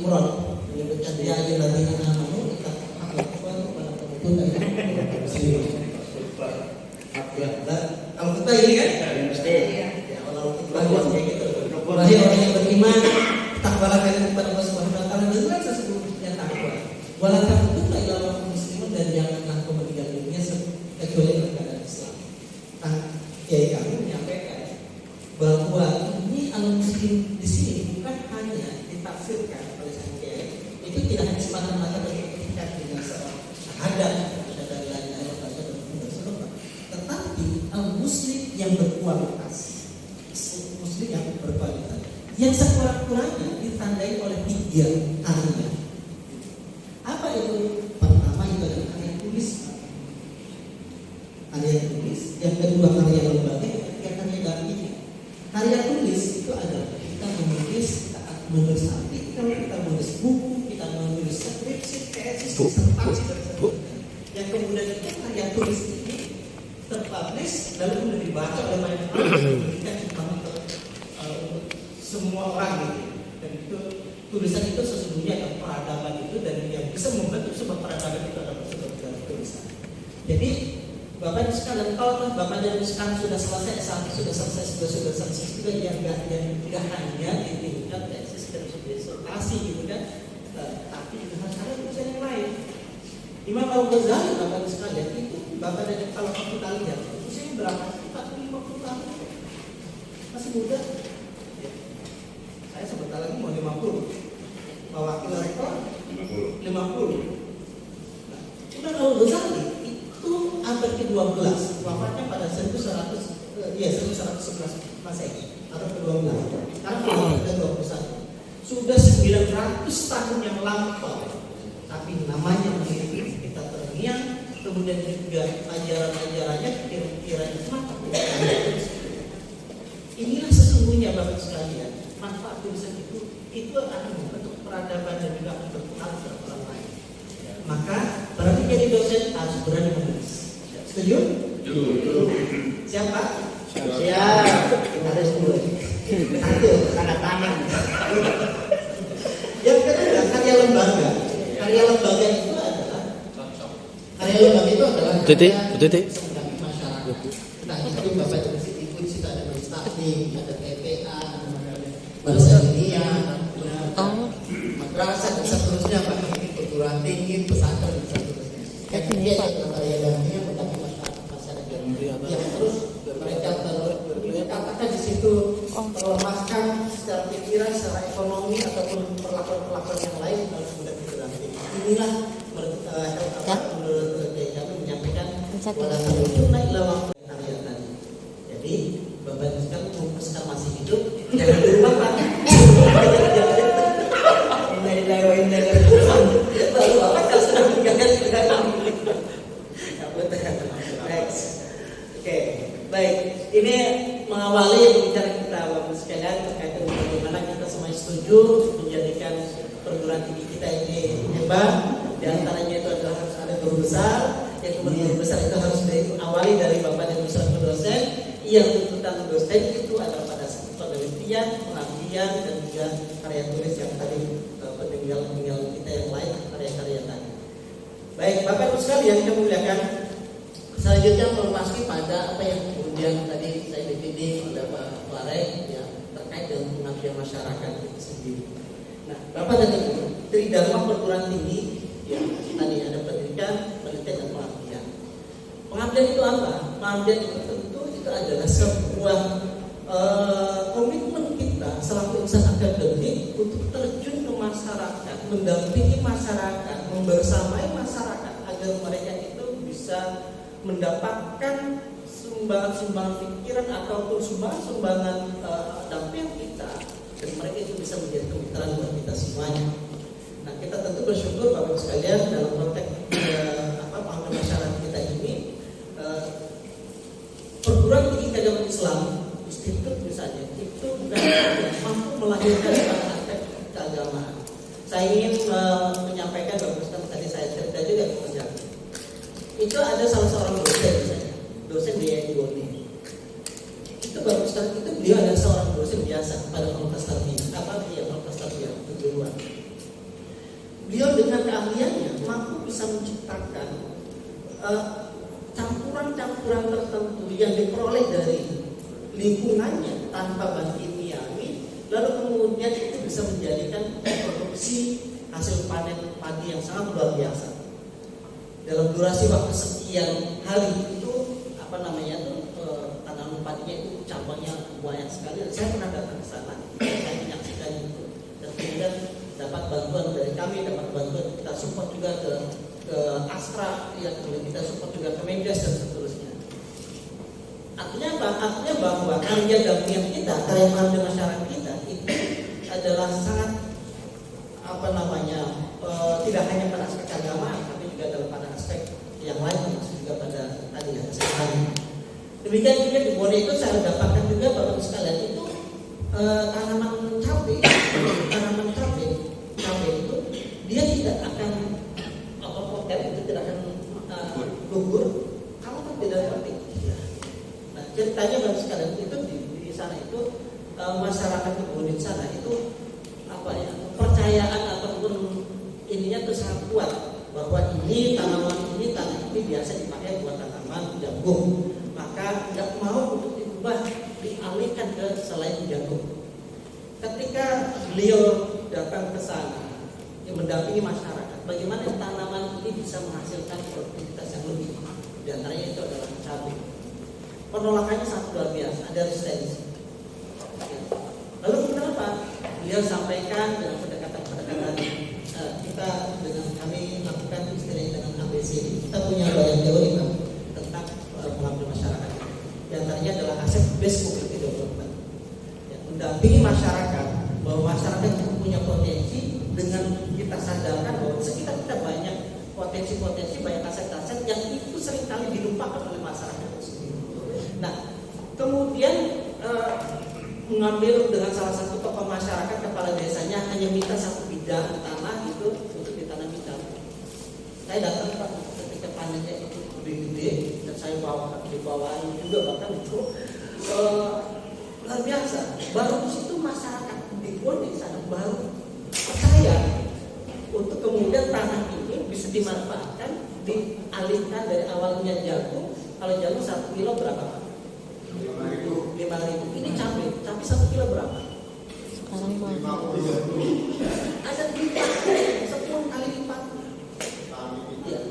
Imran menyebutkan dia alladzina amanu ittaqullah wa taqutunna Al-Fatihah ini kan? Mesti. Ya, Al-Fatihah kayak gitu. Wahai orang yang beriman, takwalah kalian kepada Allah Subhanahu wa taala dengan sesungguhnya takwa. Wala taqutunna illa wa muslimun, dan janganlah kamu meninggalkannya kecuali kepada Islam. Kiai kami menyampaikan bahwa ini al-muslim di sini bukan hanya ditafsirkan oleh sang kiai, itu tidak hanya semata-mata berkaitan dengan syahadat dari lain tetapi al-muslim yang berkualitas, muslim yang berkualitas, yang sekurang-kurangnya ditandai oleh 3 karya. Apa itu? Pertama itu adalah karya tulis, yang kedua karya lembaga, yang ketiga karya dakwah. Karya tulis itu adalah kita menulis artikel, kita menulis buku, kita menulis skripsi, tesis, disertasi dan sebagainya. Yang kemudian itu karya tulis ini terpublish lalu kemudian dibaca oleh banyak orang, memberikan hikmah untuk semua orang gitu. Dan itu tulisan itu sesungguhnya adalah peradaban itu, dan yang bisa membentuk sebuah peradaban itu adalah sebuah tulisan. Jadi Bapak sekalian, kalau Bapak dan sekarang sudah selesai S1, sudah selesai juga yang tidak hanya di tingkat tesis dan disertasi gitu kan, tapi juga harus ada tulisan yang lain. Imam Al-Ghazali Bapak sekalian itu, Bapak dan kalau kita lihat usianya berapa? 40-50 tahun, masih muda. Ya. Saya sebentar lagi mau 50. Pak Wakil Rektor 50. Nah, Imam Al-Ghazali abad ke-12, wafatnya pada 1111 Masehi atau ke-12. Sekarang ada 21. Sudah 900 tahun yang lampau, tapi namanya masih kita terngiang. Kemudian juga ajaran-ajarannya, pikiran-pikirannya semata. Inilah sesungguhnya Bapak sekalian, manfaat tulisan itu akan membentuk peradaban dan juga akan berpengaruh terhadap orang lain. Maka berarti jadi dosen harus berani menulis. Setuju? Siapa? Siap. Ada 10. 1 tanda tangan. Yang kedua, karya lembaga. Karya lembaga itu adalah titik. Masyarakat. Nah, itu Bapak ikut situ ada Mustaqim, ada TPA, ada Bahasa Dunia, madrasah dan seterusnya, bahkan perguruan tinggi, pesantren dan seterusnya. Yang ketiga adalah karya dalamnya tentang masyarakat yang terus mereka katakan di situ melemahkan secara pikiran, secara ekonomi ataupun perlakuan yang lain harus mudah didampingi. Inilah menurut kami menyampaikan walaupun ilawang karya tadi. Jadi Bapak sekalian fokuskan masih hidup, jangan dilupakan. Lalu Bapak kalau sudah meninggalkan Oke, baik. Ini mengawali pembicaraan kita Bapak sekalian terkait dengan bagaimana kita semua setuju menjadikan perguruan tinggi kita ini hebat. Di antaranya itu adalah harus ada guru besar. Yang kemudian guru besar itu harus diawali dari Bapak dan Ibu selaku dosen. Yang tuntutan dosen itu adalah pada penelitian, pengabdian dan juga karya tulis yang tadi peninggalan kita yang lain, karya-karya tadi. Baik, Bapak Ibu sekalian yang muliakan. Selanjutnya memasuki pada apa yang kemudian tadi saya dibimbing oleh Pak Lareng ya, terkait dengan pengabdian masyarakat itu sendiri. Nah, Bapak dan Ibu, dari dalam perguruan tinggi ya, tadi ada pendidikan, penelitian dan pengabdian. Pengabdian itu apa? Pengabdian itu tentu itu adalah sebuah komitmen kita selaku insan akademik untuk terjun ke masyarakat, mendampingi masyarakat, membersamai masyarakat agar mereka itu bisa mendapatkan sumbangan pikiran ataupun sumbangan dampingan kita, dan mereka itu bisa menjadi kemitraan buat kita semuanya. Nah, kita tentu bersyukur Bapak sekalian dalam konteks pengabdian masyarakat kita ini, perguruan tinggi keagamaan Islam, institut misalnya, itu bukan mampu melahirkan aspek keagamaan. Saya ingin menyampaikan Bapak sekalian, tadi saya cerita juga kepada itu ada salah seorang dosen misalnya, dosen dia Boni. Itu baru sekali itu beliau adalah seorang dosen biasa pada fakultas tarbiyah, fakultas tarbiyah kejuruan. dengan keahliannya mampu bisa menciptakan campuran-campuran tertentu yang diperoleh dari lingkungannya tanpa bahan kimiawi, lalu kemudian itu bisa menjadikan produksi hasil panen padi yang sangat luar biasa. Dalam durasi waktu sekian hari itu tanaman padinya itu cabangnya banyak sekali. Saya pernah datang ke sana, saya menyaksikan itu, dan kemudian dapat bantuan dari kami, dapat bantuan kita support juga ke Astra, ya, kemudian kita support juga ke Mendes dan seterusnya. Artinya apa? Artinya bahwa karya dampingan kita, karya pengambil masyarakat kita itu adalah sangat tidak hanya pada aspek keagamaan, tapi juga dalam pada aspek yang lain, termasuk juga pada tadi ya kesehatan. Demikian juga di Bone itu saya dapatkan juga Bapak sekalian itu tanaman cabai itu dia tidak akan itu tidak akan gugur kalau tidak petik. Nah, ceritanya Bapak sekalian itu di sana itu masyarakat di Bone di sana itu kepercayaan ataupun ininya itu sangat kuat bahwa tanaman ini biasa dipakai buat tanaman jagung, maka tidak mau untuk diubah dialihkan ke selain jagung. Ketika beliau datang ke sana yang mendampingi masyarakat, bagaimana tanaman ini bisa menghasilkan produktivitas yang lebih, di antaranya itu adalah cabai. Penolakannya sangat luar biasa, ada resistensi. Lalu kenapa? Beliau sampaikan dengan pendekatan kita dengan kami lakukan istilahnya dengan ABC. Kita punya banyak teori tentang pengambil masyarakat. Di antaranya adalah aset based community development. Ya, mendampingi masyarakat bahwa masyarakat itu punya potensi dengan kita sadarkan bahwa sekitar kita banyak potensi-potensi, banyak aset-aset yang itu seringkali dilupakan oleh masyarakat itu sendiri. Nah, kemudian mengambil dengan salah satu tokoh masyarakat, kepala desanya hanya minta satu bidang tanah itu untuk ditanami cabai. Saya datang Pak ketika panennya itu gede-gede dan saya dibawaan juga bahkan itu luar biasa. Baru di situ masyarakat di Bone sana baru percaya untuk kemudian tanah ini bisa dimanfaatkan, dialihkan dari awalnya jagung. Kalau jagung 1 kilo berapa Pak? 5.000. Ini cabai 1 kilo berapa? Sekarang 50. Ada lipat 10 kali lipat. Ya.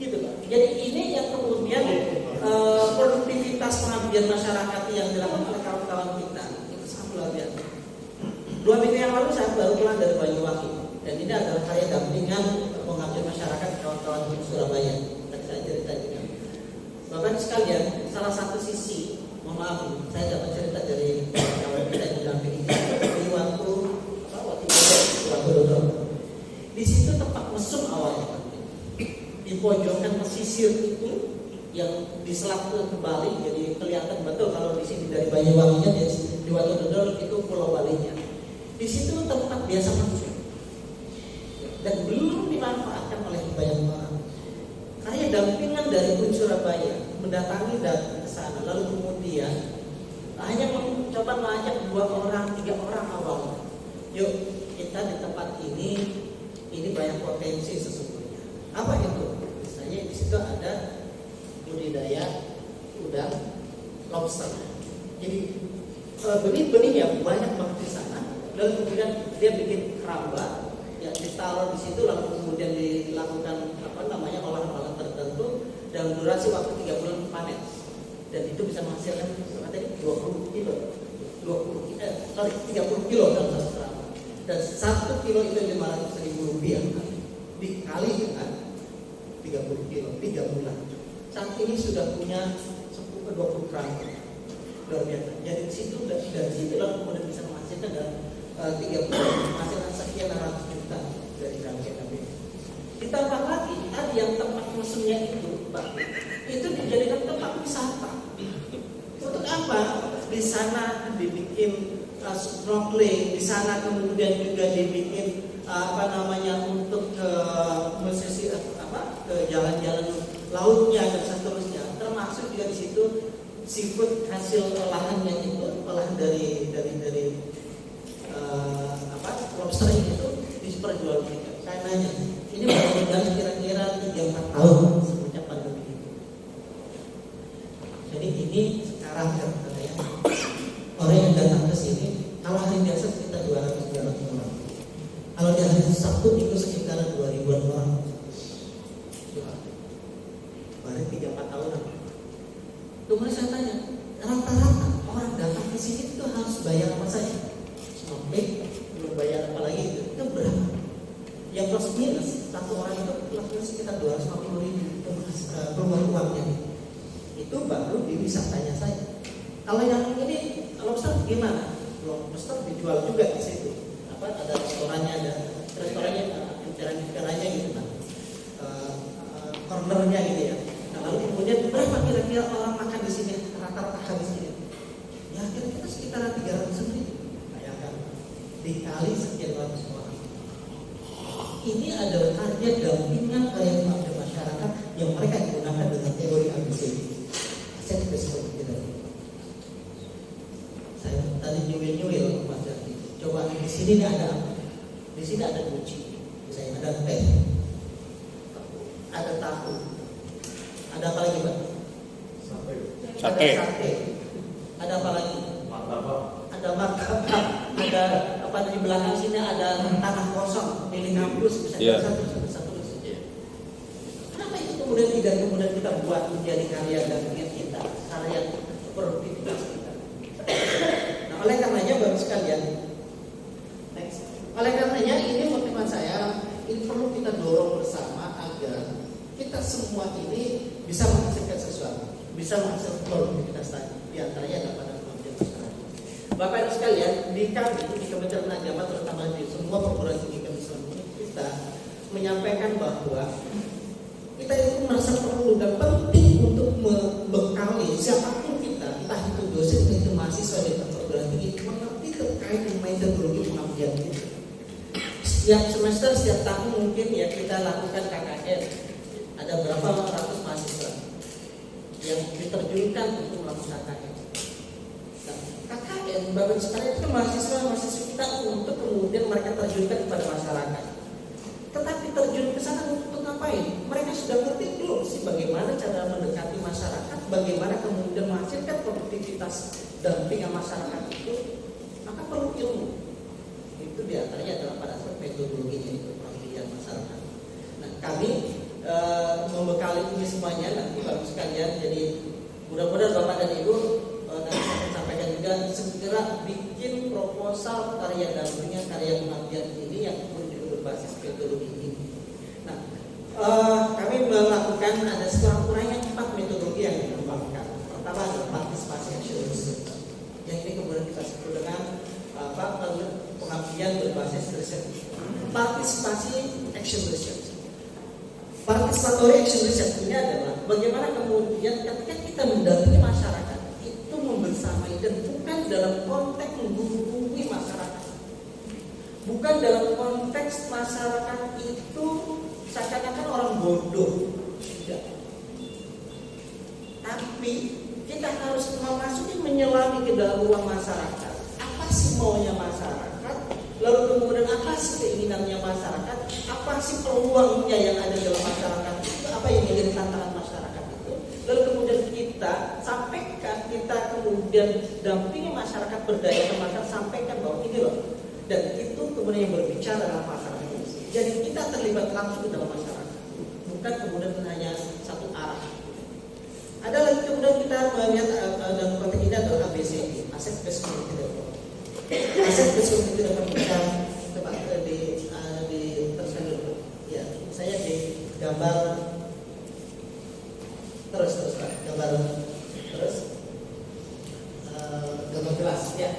Gitu Pak. Jadi ini yang kemudian produktivitas pengabdian masyarakat yang dilakukan oleh kawan-kawan kita itu sangat luar biasa. 2 minggu yang lalu saya baru pulang dari Banyuwangi, dan ini adalah karya dampingan pengabdian masyarakat kawan-kawan di Surabaya. Tadi saya cerita juga. Bapak sekalian, salah satu sisi, mohon maaf, saya dapat cerita dari kawan kita yang didampingi di waktu dodol. Di situ tempat mesum awalnya, di pojokan pesisir itu yang diselap ke Bali, jadi kelihatan betul kalau di sini dari Banyuwanginya di Watu Dodol itu Pulau Balinya. Di situ tempat biasa mesum dan belum dimanfaatkan oleh banyak orang. Karya dampingan dari Surabaya mendatangi ke sana, lalu kemudian hanya mencoba mengajak 2 orang, 3 orang awalnya. Yuk kita di tempat ini banyak potensi sesungguhnya. Apa itu? Misalnya di situ ada budidaya udang, lobster. Jadi benih-benihnya banyak banget di sana. Lalu kemudian dia bikin keramba, ya ditaruh di situ, lalu kemudian dilakukan olahan-olahan tertentu dalam durasi waktu 3 bulan panen, dan itu bisa menghasilkan tadi 30 kilo dalam satu keramba, dan 1 kilo itu 500.000 rupiah dikali dengan 30 kilo 3 bulan. Saat ini sudah punya 10-20 keramba, luar biasa. Jadi di situ dari situ lalu kemudian bisa menghasilkan dalam 3 bulan menghasilkan sekian ratus juta dari keramba. Ditambah lagi tadi yang tempat mesumnya itu Pak, itu dijadikan tempat wisata. Untuk apa? Di sana dibikin snorkeling, di sana kemudian juga dibikin untuk ke ke jalan-jalan lautnya dan seterusnya. Termasuk juga di situ seafood hasil olahannya itu, olahan dari lobster itu diperjualbelikan. Saya nanya, orang yang datang ke sini. Kalau hari biasa sekitar 200-300 orang. Kalau di hari Sabtu itu sekitar 2000-an orang. Baru 3-4 tahunan. Kemudian saya tanya, rata-rata orang datang ke sini itu harus bayar apa saja? Sampai belum bayar apa lagi itu berapa? Yang plus minus satu orang itu plus minus sekitar 250.000 keluar uangnya. Itu baru di wisatanya saya. Kalau yang ini lobster gimana? Lobster dijual juga di situ. Ada restorannya, inceran-incerannya gitu kan, cornernya gitu ya. Nah lalu kemudian berapa kira-kira orang makan di sini rata-rata habisnya? Ya kira-kira sekitar 300.000. Bayangkan dikali sekian ratus orang. Ini adalah harga dampingan karya masyarakat yang mereka gunakan dengan teori ABCD. Aset besok gitu. Saya tadi nyuil Mas Jati. Coba di sini ada apa? Di sini ada guci, misalnya ada teh, ada tahu, ada apa lagi Pak? Sate. Ada sate. Ada apa lagi? Martabak. Ada martabak. Ada apa di belakang sini ada tanah kosong milik kampus, misalnya satu. Kenapa itu kemudian tidak kita buat menjadi karya dampingan kita, karya produktivitas kita? Nah, oleh karenanya Bapak sekalian, oleh karenanya ini motivasi saya, ini perlu kita dorong bersama agar kita semua ini bisa menghasilkan sesuatu, bisa menghasilkan produktivitas tadi. Di antaranya adalah pada kemampuan masyarakat. Bapak Ibu sekalian, di kami di Kementerian Agama terutama di semua perguruan tinggi kami kita menyampaikan bahwa kita itu merasa perlu dan penting untuk membekali siapapun kita, entah itu dosen, entah itu mahasiswa di perguruan tinggi, mengerti terkait dengan metodologi pengabdian itu. Setiap semester, setiap tahun mungkin ya kita lakukan KKN. Ada berapa ratus mahasiswa yang diterjunkan untuk melakukan KKN. Nah, KKN, Bapak sekalian itu mahasiswa kita untuk kemudian mereka terjunkan kepada masyarakat. Tetapi terjun ke sana untuk ngapain? Mereka sudah ngerti belum sih bagaimana cara mendekati masyarakat, bagaimana kemudian menghasilkan produktivitas dampingan masyarakat itu? Maka perlu ilmu. Itu diantaranya adalah pada aspek metodologinya itu pengabdian masyarakat. Nah kami membekali ini semuanya nanti Bapak sekalian. Jadi mudah-mudahan Bapak dan Ibu nanti saya sampaikan juga segera bikin proposal karya dampingan karya pengabdian ini yang juga berbasis metodologi ini. Nah kami melakukan ada sekurang-kurangnya 4 metodologi yang dikembangkan. Pertama adalah partisipasi action research. Yang ini kemudian kita sebut dengan pengabdian berbasis riset. Partisipasi action research. Participatory action research ini adalah bagaimana kemudian ketika kita mendampingi masyarakat itu membersamai dan bukan dalam konteks menggurui masyarakat. Bukan dalam konteks masyarakat itu seakan-akan orang bodoh. Tidak. Tapi kita harus memasuki menyelami ke dalam ruang masyarakat. Apa sih maunya masyarakat? Lalu kemudian apa sih keinginannya masyarakat? Apa sih peluangnya yang ada dalam masyarakat itu? Apa yang menjadi tantangan masyarakat itu? Lalu kemudian kita sampaikan, kita kemudian dampingi masyarakat, berdaya ke masyarakat, sampaikan bahwa ini loh. Dan itu kemudian yang berbicara dalam masyarakat itu. Jadi kita terlibat langsung dalam masyarakat, bukan kemudian hanya satu arah. Ada lagi kemudian kita melihat dalam konteks ini adalah ABCD, Asset Based Community Development. Asset Based Community Development kita coba di teruskan dulu. Ya, saya di gambar terus Pak, gambar terus gambar jelas ya.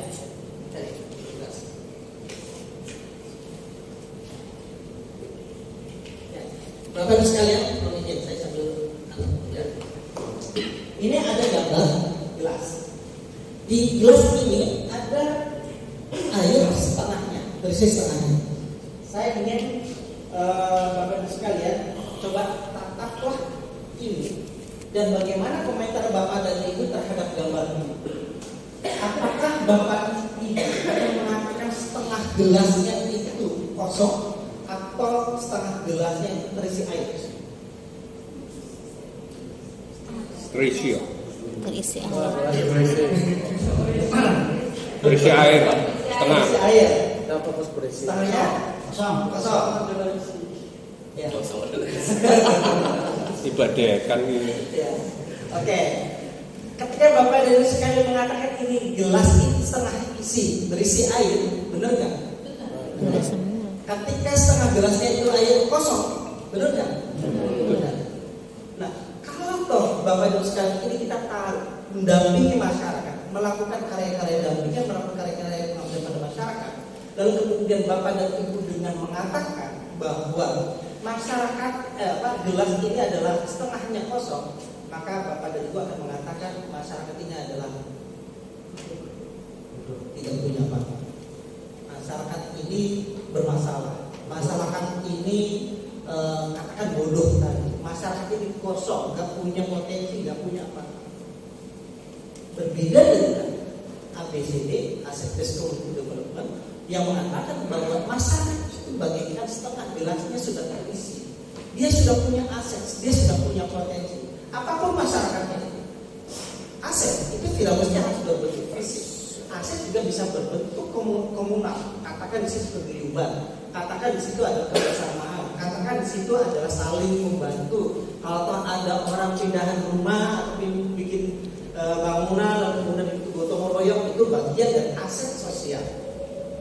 Cari jelas. Ya, Bapak Ibu sekalian, mohon izin saya sambil ya. Ini ada gambar gelas. Di gelas ini ada air setengahnya, berisi setengahnya. Saya ingin Bapak Ibu sekalian coba tataplah ini dan bagaimana komentar Bapak dan Ibu terhadap gambar ini. Apakah Bapak Ibu akan mengatakan setengah gelasnya itu kosong atau setengah gelasnya itu terisi air? Terisi. Berisi air setengah. Berisi air. Berapa pos berisi? Setengahnya kosong. Ya. Ibadah kan ini. Ya. Oke. Ketika Bapak dan Ibu sekalian mengatakan ini gelas ini setengah isi berisi air, benar nggak? Benar. Ketika setengah gelasnya itu air kosong, benar nggak? Benar. Nah, kalau toh Bapak dan Ibu sekalian ini kita mendampingi masyarakat, melakukan karya-karya dampingan, melakukan karya-karya pengabdian pada masyarakat, lalu kemudian Bapak dan Ibu dengan mengatakan bahwa masyarakat gelas ini adalah setengahnya kosong, maka Bapak dan Ibu akan mengatakan masyarakat ini adalah tidak punya apa. Masyarakat ini bermasalah. Masyarakat ini katakan bodoh tadi. Masyarakat ini kosong, nggak punya potensi, nggak punya apa. Berbeda dengan ABCD, Asset Based Community Development, yang mengatakan bahwa masyarakat itu bagaikan setengah gelasnya sudah terisi. Dia sudah punya aset, dia sudah punya potensi. Apapun masyarakatnya itu, aset itu tidak mesti harus berbentuk fisik. Aset juga bisa berbentuk komunal. Katakan di situ keguyuban, katakan di situ ada kebersamaan, katakan di situ adalah saling membantu. Kalau ada orang pindahan rumah atau bikin bangunan lalu kemudian itu gotong royong, itu bagian dari aset sosial.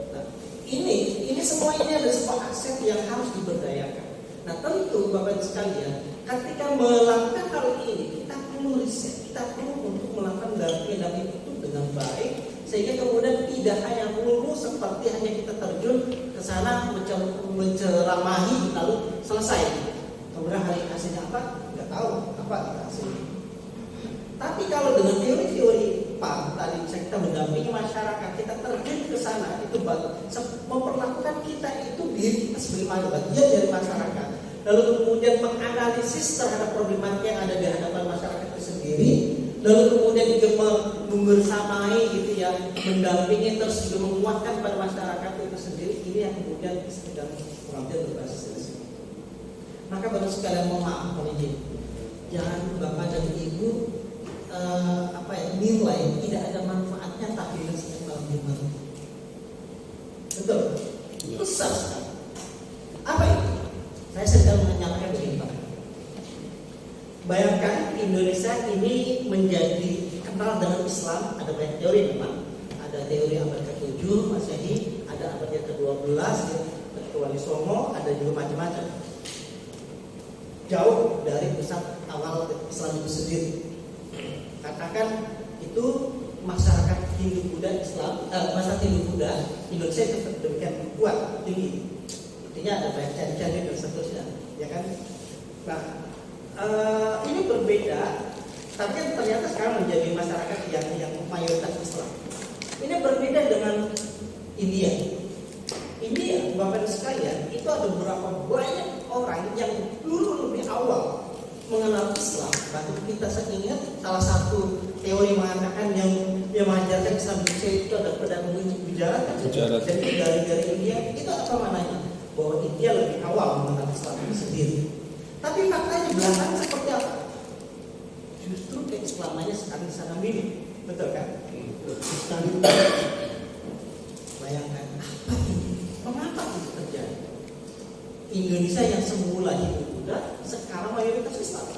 Nah, ini semua ini adalah sebuah aset yang harus diberdayakan. Nah, tentu Bapak Ibu sekalian, ketika melakukan hal ini, kita perlu riset, kita perlu untuk melakukan dampingan itu dengan baik, sehingga kemudian tidak hanya melulu seperti hanya kita terjun ke sana menceramahi lalu selesai. Kemudian hari hasilnya apa? Nggak tahu apa hasilnya. Tapi kalau dengan teori-teori PAM tadi kita mendampingi masyarakat, kita terjun ke sana, itu memperlakukan kita itu diri kita sebagai bagian dari masyarakat. Lalu kemudian menganalisis terhadap problematika yang ada di hadapan masyarakat itu sendiri. Lalu kemudian juga membersamai gitu ya, mendampingi terus juga menguatkan pada masyarakat itu sendiri. Ini yang kemudian sedang pengabdian berbasis risiko. Maka baru sekalian mohon maaf, jangan Bapak dan Ibu nilai tidak ada manfaatnya tahlilan setiap malam Jumat. Betul? Besar sekali. Apa itu? Saya sedang menyatakan begini Pak. Bayangkan Indonesia ini menjadi kental dengan Islam. Ada banyak teori memang. Ada teori abad ke-7 Masehi, ada abad yang ke-12 Wali Songo, ada juga macam-macam. Jauh dari pusat awal Islam itu sendiri. Katakan itu masyarakat Hindu Buddha Islam, masyarakat Hindu Buddha Indonesia itu demikian kuat tinggi. Intinya ada banyak candi-candi dan seterusnya, ya kan? Nah, ini berbeda, tapi kan ternyata sekarang menjadi masyarakat yang mayoritas Islam. Ini berbeda dengan India. India, Bapak sekalian, itu ada beberapa banyak orang yang dulu lebih awal mengenal Islam. Bahkan kita ingat salah satu teori mengatakan yang mengajarkan Islam di Indonesia itu ada pedang bicara. Jadi dari India itu apa maknanya? Bahwa India lebih awal mengenal Islam itu sendiri. Tapi faktanya belakangan seperti apa? Justru keislamannya sekarang di sana minim, betul kan? Bayangkan apa ini? Mengapa itu terjadi? Indonesia yang semula Hindu Buddha sekarang mayoritas Islam.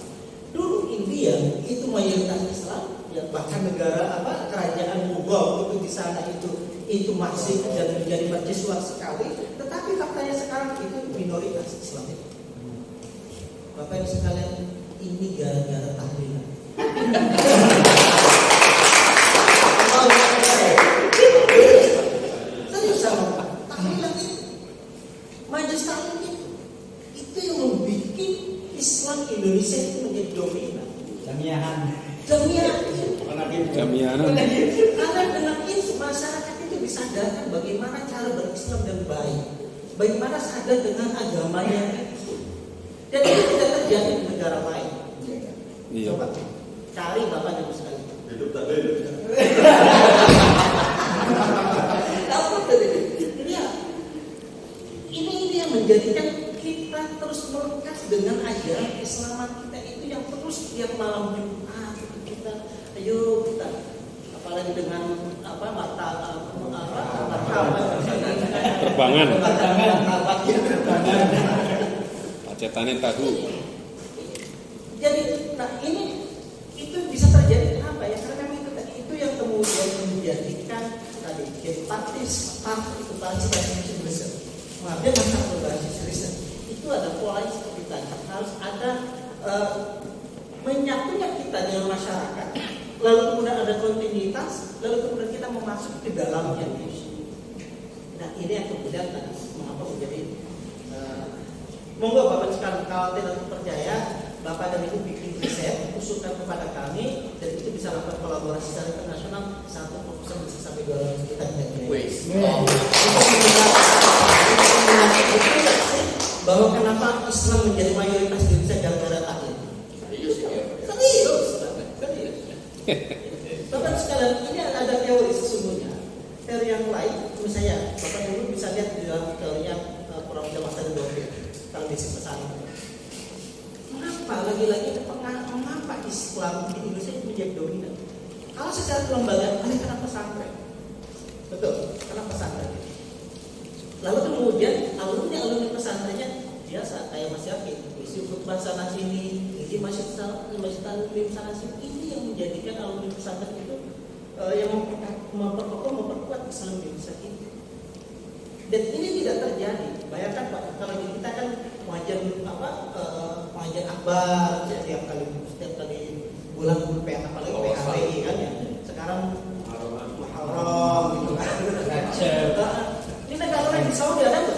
Dulu India itu mayoritas Islam, ya bahkan negara kerajaan Mughal itu di sana itu masih dan menjadi mercusuar sekali. Tetapi faktanya sekarang itu minoritas Islam. Bapak Ibu sekalian, ini gara-gara tahlilan. Serius sama Pak, tahlilan itu, majelis tahlilan itu yang membuat Islam Indonesia itu menjadi dominan. Jamiahan. Karena dengan itu masyarakat itu disadarkan bagaimana cara berislam dan baik, bagaimana sadar dengan agamanya. Dan itu tidak terjadi di negara lain. Iya. Coba cari Bapak dan Ibu sekalian. Hidup tak beda. Ini yang menjadikan kita terus melekat dengan ajaran Islaman kita itu yang terus tiap malam Jumat kita, ayo kita, apalagi dengan Kebangan. Kebangan. Pacetannya tahu. Jadi, nah ini itu bisa terjadi kenapa ya? Karena memang itu yang kemudian menjadikan tadi jadi participation research. Mengambil masalah berbasis riset itu ada pola seperti tadi, harus ada menyatunya kita dengan masyarakat, lalu kemudian ada kontinuitas, lalu kemudian kita memasuk ke dalamnya. Nah ini yang kemudian mengapa menjadi monggo Bapak sekalian khawatir atau percaya, Bapak dan Ibu bikin riset, usulkan kepada kami, dan itu bisa lakukan kolaborasi secara internasional, satu proposal bisa sampai 200 juta bahwa kenapa Islam menjadi mayoritas di Indonesia gara-gara taklim. Serius. Bapak sekalian, ini ada teori sesungguhnya. Teori yang lain, misalnya Bapak dulu bisa lihat di dalam teorinya Prof. Jamal Dovir, kalau di pesan. Mengapa lagi-lagi mengapa Islam di Indonesia menjadi dominan? Kalau secara kelembagaan, ini karena pesantren. Betul, karena pesantren. Lalu kemudian alumni pesantrennya biasa kayak Mas Yakin, isi khutbah sana sini, isi masjid taklim sana sini. Ini yang menjadikan alumni pesantren itu yang memperkuat Islam di Indonesia ini. Dan ini tidak terjadi. Bayangkan Pak, kalau kita kan pengajian akbar setiap kali bulan PH apalagi PHRI kan ya. Sekarang Muharram gitu kan. Ini negara lain di Saudi ada nggak?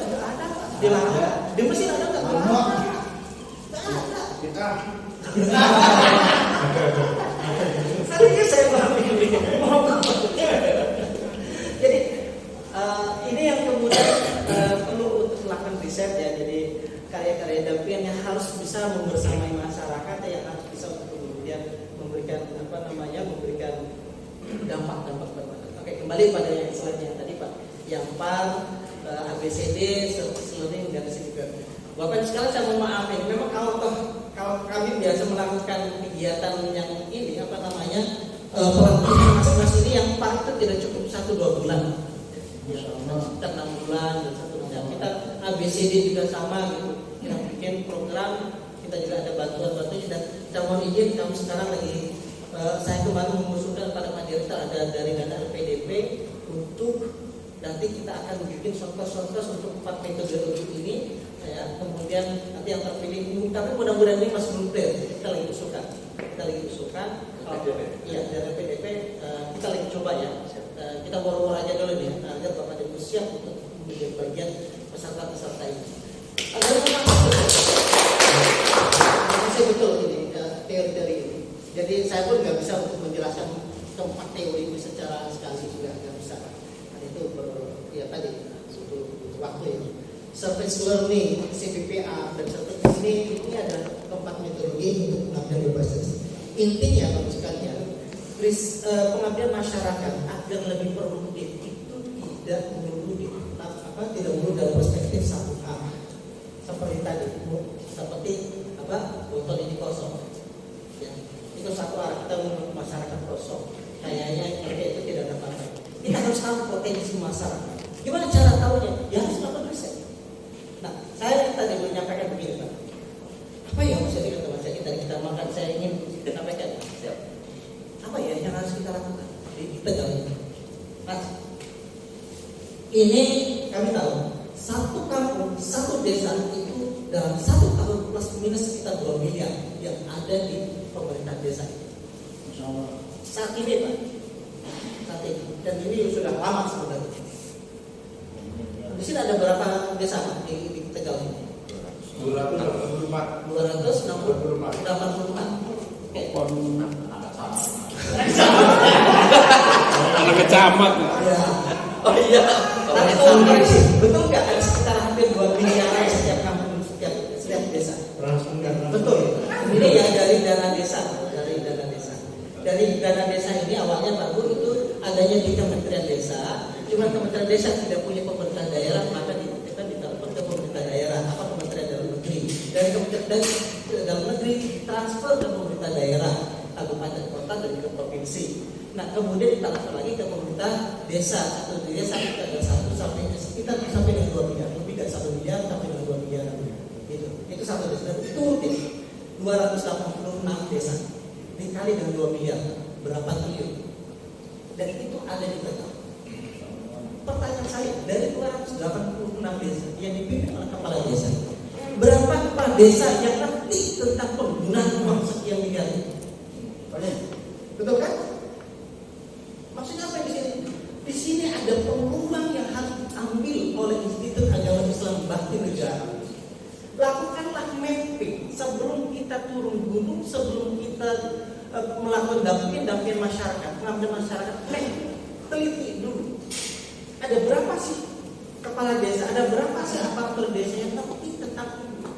Nggak ada. Di Mesir ada nggak? Nggak ada. Kita. Serius saya paham ini. Jadi ini yang kemudian perlu untuk melakukan riset ya. Jadi karya-karya dampingan yang harus bisa membersamai masyarakat, yang harus bisa untuk kemudian memberikan memberikan dampak-dampak bermanfaat. Oke, kembali pada yang selanjutnya tadi Pak, yang PAR, ABCD, service learning dan juga. Bapak sekarang saya mohon maaf ini, memang kalau kami biasa melakukan kegiatan yang ini pelatihan masing-masing ini yang PAR itu tidak cukup 1-2 bulan. Ya, sekitar 6 bulan dan 1 bulan. Kita ABCD juga sama gitu. Kita bikin program, kita juga ada bantuan-bantuan dan kita mohon izin kami sekarang lagi saya kemarin mengusulkan pada Pak Direktur ada dari dana LPDP untuk nanti kita akan bikin software untuk 4 metodologi ini ya, kemudian nanti yang terpilih, tapi mudah-mudahan ini masih belum clear. Kita lagi usulkan iya dari LPDP kita lagi coba ya, kita boro-boro aja dulu nih agar Bapak Ibu siap untuk menjadi bagian peserta ini. Ada yang masih betul ini teori-teori ini. Jadi saya pun nggak bisa untuk menjelaskan keempat teori ini secara sekali juga nggak bisa. Nah, itu tadi butuh waktu ini. Surface learning, CPPA dan surface ini ada keempat metodologi untuk pengambilan berbasis. Intinya Bapak sekalian, pengabdian masyarakat agar lebih produktif itu tidak melulu dalam perspektif satu arah. Seperti tadi, botol ini kosong. Ya, itu satu arah, kita menurut masyarakat kosong. Kayaknya itu tidak ada apa-apa. Kita harus tahu potensi masyarakat. Gimana cara tahunya? Ya harus melakukan riset. Nah, saya tadi menyampaikan begini Pak. Apa ya maksudnya kata Mas Yaki tadi kita makan, saya ingin sampaikan. Apa ya yang harus kita lakukan di Tegal ini? Mas, ini kami tahu satu kampung, satu desa itu dalam 1 tahun plus minus sekitar 2 miliar yang ada di pemerintah desa itu. Saat ini Pak, dan ini sudah lama sebenarnya. Di sini ada berapa desa Pak di Tegal ini? 264. Oke. Anak kecamat. Ya. Oh iya. Tapi kalau betul nggak ada sekitar hampir 2 miliar setiap kampung, setiap desa. Betul. Ini ya dari dana desa. Dari dana desa ini awalnya Pak Bu itu adanya di Kementerian Desa. Cuma Kementerian Desa tidak punya pemerintah daerah, maka kita ditelepon ke pemerintah daerah, Kementerian Dalam Negeri. Dari Kementerian Dalam Negeri transfer ke pemerintah daerah, kabupaten kota dan juga provinsi. Nah kemudian ditelepon lagi ke pemerintah desa. Satu desa kita ada 1 sampai sekitar sampai dengan 2 miliar, lebih dari 1 miliar sampai dengan 2 miliar. Itu satu desa. Dan itu rutin 286 desa dikali dengan 2 miliar berapa triliun? Dan itu ada di peta. Pertanyaan saya, dari 286 desa yang dipimpin oleh kepala desa, berapa kepala desa yang ngerti tentang penggunaan uang sekian miliar? Betul kan? Maksudnya apa di sini? Di sini ada peluang yang harus diambil oleh Institut Agama Islam Bakti Negara. Lakukanlah mapping sebelum kita turun gunung, sebelum kita melakukan dampingan masyarakat, pengambilan masyarakat. Teliti dulu. Ada berapa sih kepala desa? Ada berapa sih aparatur desa yang ngerti tentang ini?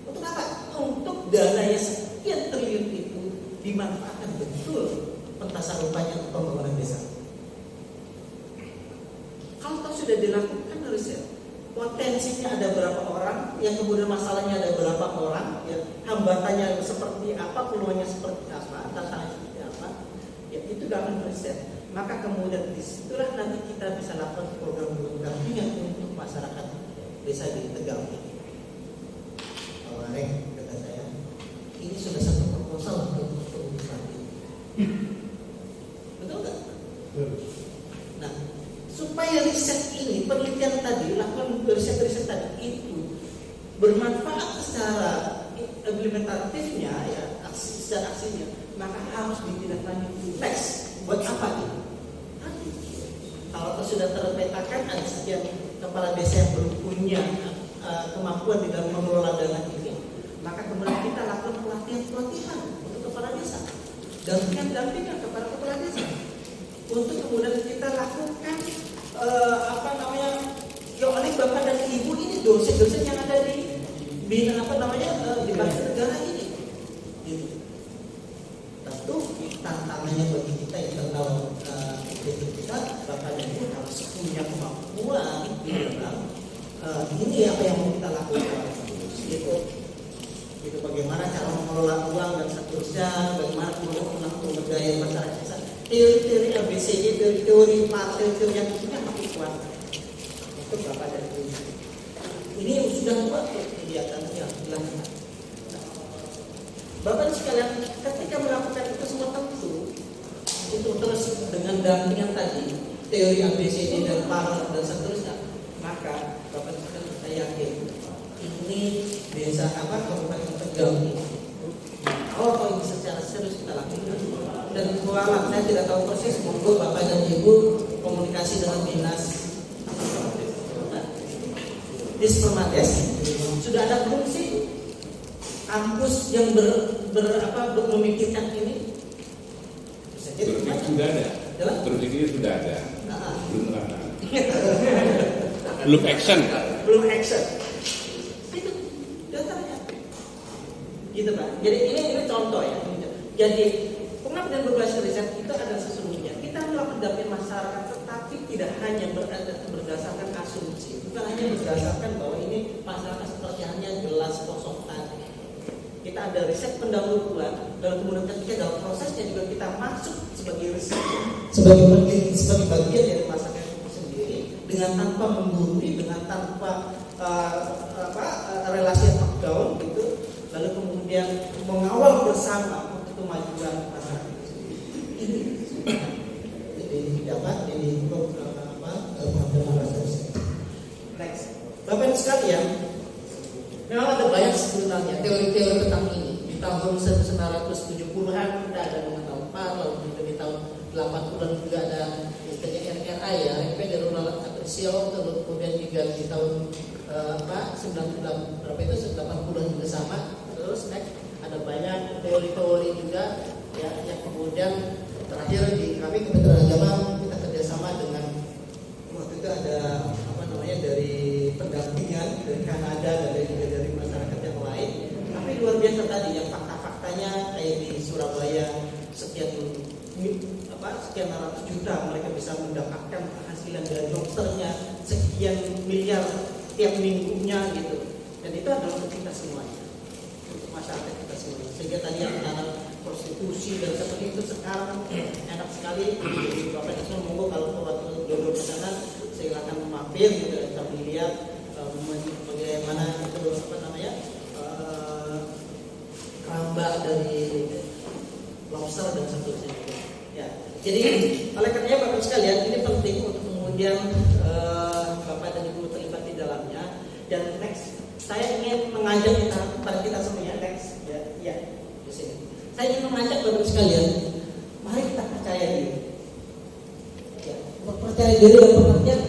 Untuk apa? Untuk dana yang sekian triliun itu dimanfaatkan betul pentasarufannya untuk pembangunan desa. Kalau sudah dilakukan riset, potensinya ada berapa orang, yang kemudian masalahnya ada berapa orang, ya, hambatannya seperti apa, peluangnya seperti apa, tantangannya seperti apa, ya itu dalam riset. Maka kemudian disitulah nanti kita bisa lakukan program pendampingan untuk masyarakat desa di Tegal ini. Kemarin kata saya, ini sudah satu proposal untuk ini. Betul nggak? Nah, supaya riset ini, penelitian tadi, lakukan riset tadi itu bermanfaat secara implementatifnya, ya, secara aksinya, maka harus ditindaklanjuti. Next. Buat apa nih? Kalau sudah terpetakan ada sekian kepala desa yang belum punya kemampuan di dalam mengelola dana ini, maka kemudian kita lakukan pelatihan untuk kepala desa, dampingan kepada kepala desa, untuk kemudian kita lakukan ya oleh bapak dan ibu ini dosen-dosen yang ada di di Bakti Negara ini. Gitu. Tentu tantangannya bagi kita internal kita, bapak dan ibu harus punya kemampuan di dalam ini apa yang mau kita lakukan. Gitu bagaimana cara mengelola uang dan seterusnya, bagaimana kemudian pemberdayaan masyarakat. Teori-teori ABCD, teori-teori partai-teori yang punya makin kuat. Itu bapak dan ibu. Ini sudah kuat kegiatan yang dilakukan. Bapak sekalian, ketika melakukan itu semua tentu itu terus dengan dampingan tadi, teori ABCD dan paralel dan seterusnya, maka Bapak sekalian saya yakin ini desa Kabupaten Tegal ini kalau ini secara serius kita lakukan. Dan mualah saya tidak tahu persis, monggo Bapak dan Ibu komunikasi dengan dinas Dispermades. Sudah ada belum sih kampus yang memikirkan ini? Sudah ada. Berpikir sudah ada. Belum ada. Belum action. Itu datanya. Gitu Pak. Jadi ini contoh ya. Jadi pengambilan berbasis riset itu adalah sesungguhnya kita melakukan dampingan masyarakat, tetapi tidak hanya berdasarkan asumsi, bukan hanya berdasarkan bahwa ini masyarakat seperti hanya gelas kosong tadi. Kita ada riset pendahuluan, dan kemudian ketika dalam prosesnya juga kita masuk sebagai riset, sebagai bagian dari masyarakat itu sendiri, dengan tanpa menggurui, dengan tanpa relasi top down gitu, lalu kemudian mengawal bersama untuk kemajuan masyarakat itu sendiri. Ini dapat next, Bapak sekalian. Memang ada banyak sebenarnya teori-teori tentang ini. Di tahun 1970-an kita ada mengenal PAR, lalu juga di tahun 80-an juga ada istilahnya RRI ya, Review Rural Appraisal, terus kemudian juga di tahun 80-an juga sama. Terus next ada banyak teori-teori juga ya, yang kemudian terakhir di kami Kementerian Agama kita kerjasama dengan waktu itu ada dari pendampingan dari Kanada dan dari masyarakat yang lain. Tapi luar biasa tadi yang fakta-faktanya kayak di Surabaya sekian ratus juta mereka bisa mendapatkan penghasilan dari dokternya sekian miliar tiap minggunya gitu. Dan itu adalah untuk kita semuanya, untuk masyarakat kita semuanya. Sehingga tadi yang mengenal prostitusi dan seperti itu sekarang enak sekali. Jadi Bapak Ismail monggo kalau waktu dulu ke sana mampir gitu sambil lihat bagaimana itu apa namanya keramba dari lobster dan seterusnya. Ya, jadi oleh karenanya Bapak sekalian ini penting untuk kemudian Bapak dan Ibu terlibat di dalamnya. Dan next, saya ingin mengajak kita semuanya next ya di sini. Saya ingin mengajak Bapak sekalian, mari kita percaya diri. Ya, percaya diri dan pengertian